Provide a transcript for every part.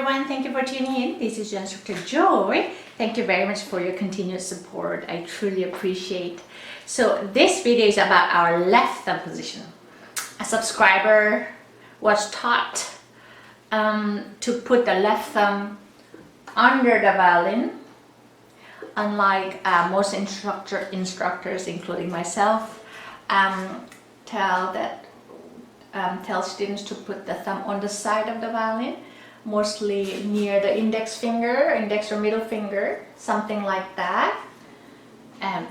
everyone, thank you for tuning in. This is your instructor Joy. Thank you very much for your continuous support. I truly appreciate. So this video is about our left thumb position. A subscriber was taught to put the left thumb under the violin. Unlike most instructors, including myself, tell students to put the thumb on the side of the violin, mostly near the index or middle finger, something like that.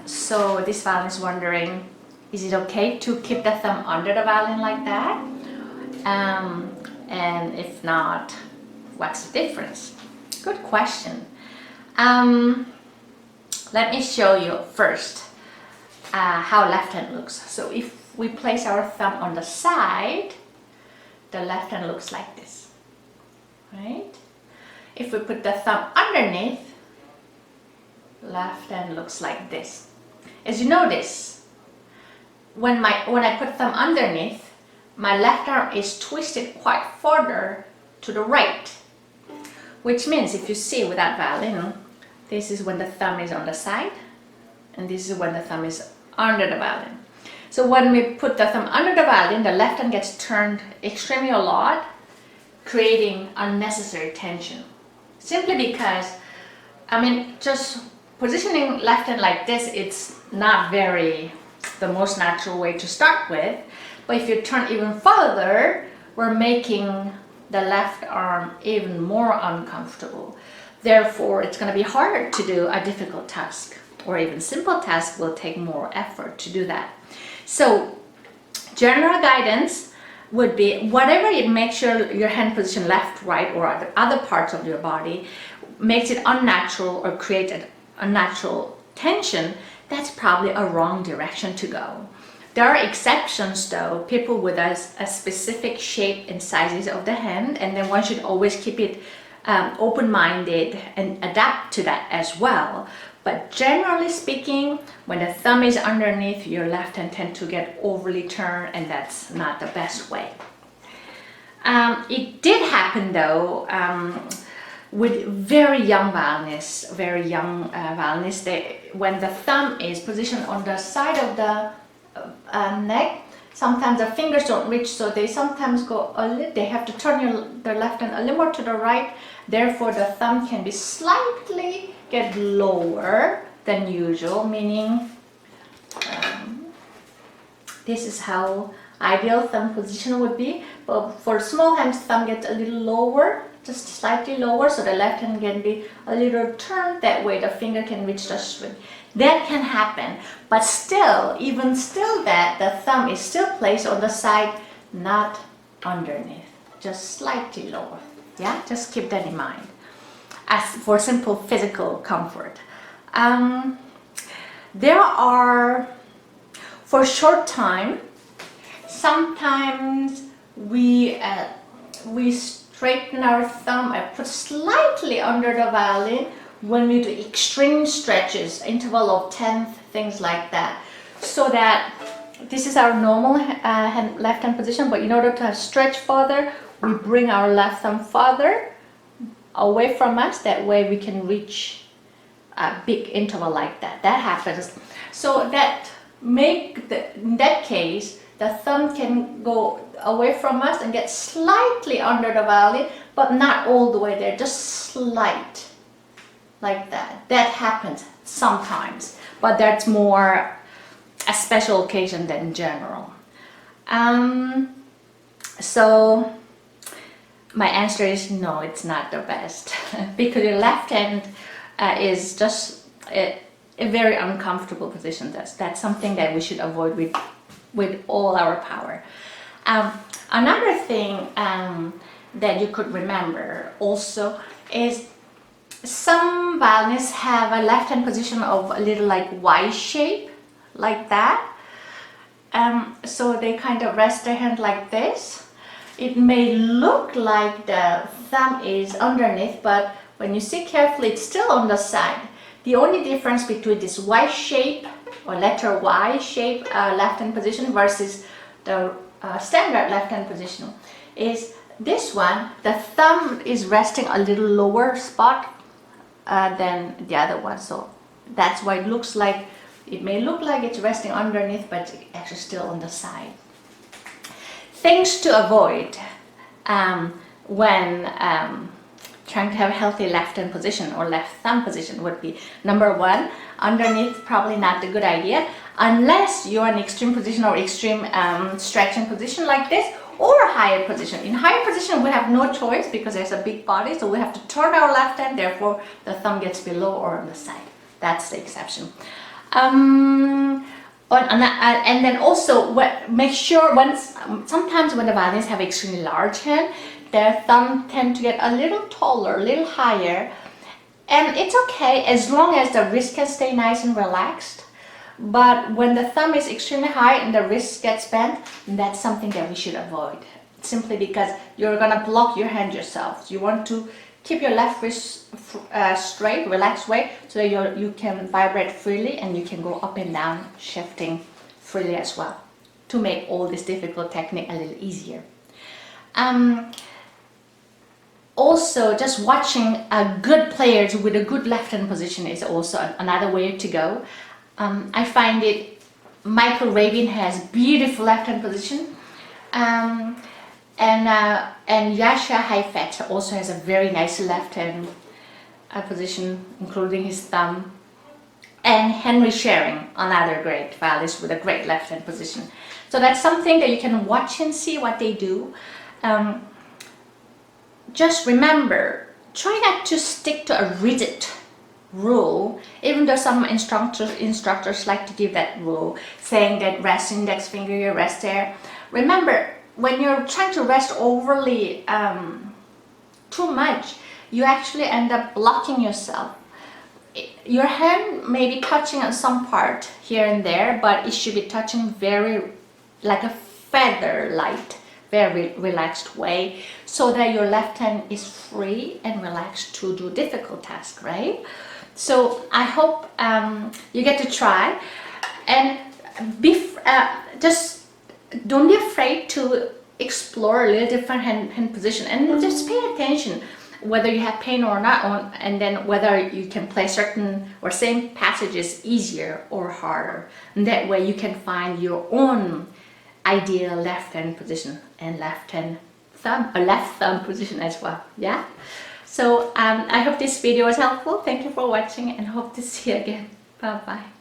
So this violin is wondering, is it okay to keep the thumb under the violin like that? And if not, what's the difference? Good question. Let me show you first how left hand looks. So if we place our thumb on the side, the left hand looks like this, right? If we put the thumb underneath, left hand looks like this. As you notice, when I put thumb underneath, my left arm is twisted quite further to the right, which means if you see with that violin, this is when the thumb is on the side, and this is when the thumb is under the violin. So when we put the thumb under the violin, the left hand gets turned extremely a lot, creating unnecessary tension. Simply because, just positioning left hand like this, it's not the most natural way to start with. But if you turn even further, we're making the left arm even more uncomfortable. Therefore, it's going to be hard to do a difficult task, or even simple task will take more effort to do that. So general guidance would be whatever it makes your hand position left, right, or other parts of your body makes it unnatural or creates an unnatural tension, that's probably a wrong direction to go. There are exceptions though, people with a specific shape and sizes of the hand, and then one should always keep it open-minded and adapt to that as well. But generally speaking, when the thumb is underneath, your left hand tends to get overly turned, and that's not the best way. It did happen though with very young violinists, when the thumb is positioned on the side of the neck, sometimes the fingers don't reach, so they sometimes they have to turn their left hand a little more to the right. Therefore, the thumb can be slightly get lower than usual, meaning this is how ideal thumb position would be. But for small hands, thumb gets a little lower, just slightly lower, so the left hand can be a little turned that way the finger can reach the string. That can happen, but even still that the thumb is still placed on the side, not underneath, just slightly lower. Yeah, just keep that in mind as for simple physical comfort. There are, for a short time, sometimes we straighten our thumb and put slightly under the violin when we do extreme stretches, interval of 10th, things like that. So that this is our normal left hand position, but in order to have stretch further, we bring our left thumb further away from us. That way we can reach a big interval like that. That happens. So in that case, the thumb can go away from us and get slightly under the violin, but not all the way there, just slight, like that. That happens sometimes, but that's more a special occasion than general. So my answer is no, it's not the best because your left hand is just a very uncomfortable position. That's something that we should avoid with all our power. Another thing that you could remember also is some violinists have a left hand position of a little like Y shape, like that. So they kind of rest their hand like this. It may look like the thumb is underneath, but when you see carefully, it's still on the side. The only difference between this Y shape or letter Y shape left hand position versus the standard left hand position is This one, the thumb is resting a little lower spot than the other one, so that's why it looks like, it may look like it's resting underneath, but it's actually still on the side. Things to avoid when trying to have a healthy left hand position or left thumb position would be, number one, underneath probably not a good idea unless you're in extreme position or extreme stretching position like this, or a higher position. In higher position we have no choice because there's a big body, so we have to turn our left hand, therefore the thumb gets below or on the side. That's the exception. And then also make sure sometimes when the violinists have extremely large hand, their thumb tend to get a little taller, a little higher, and it's okay as long as the wrist can stay nice and relaxed. But when the thumb is extremely high and the wrist gets bent, that's something that we should avoid, simply because you're gonna block your hand yourself. You want to keep your left wrist straight, relaxed way, so that you can vibrate freely and you can go up and down, shifting freely as well, to make all this difficult technique a little easier. Also, just watching good players with a good left hand position is also another way to go. I find it, Michael Rabin has beautiful left hand position, and Jascha Heifetz also has a very nice left hand position, including his thumb, and Henry Schering, another great violinist with a great left hand position. So that's something that you can watch and see what they do. Just remember, try not to stick to a rigid rule, even though some instructors like to give that rule, saying that rest index finger here, rest there. Remember, when you're trying to rest overly too much, you actually end up blocking yourself. Your hand may be touching on some part here and there, but it should be touching very like a feather light, very relaxed way, so that your left hand is free and relaxed to do difficult tasks, right? So I hope you get to try, and just don't be afraid to explore a little different hand position, and just pay attention whether you have pain or not, and then whether you can play certain or same passages easier or harder, and that way you can find your own ideal left hand position and left thumb position as well. Yeah. So I hope this video was helpful. Thank you for watching and hope to see you again. Bye bye.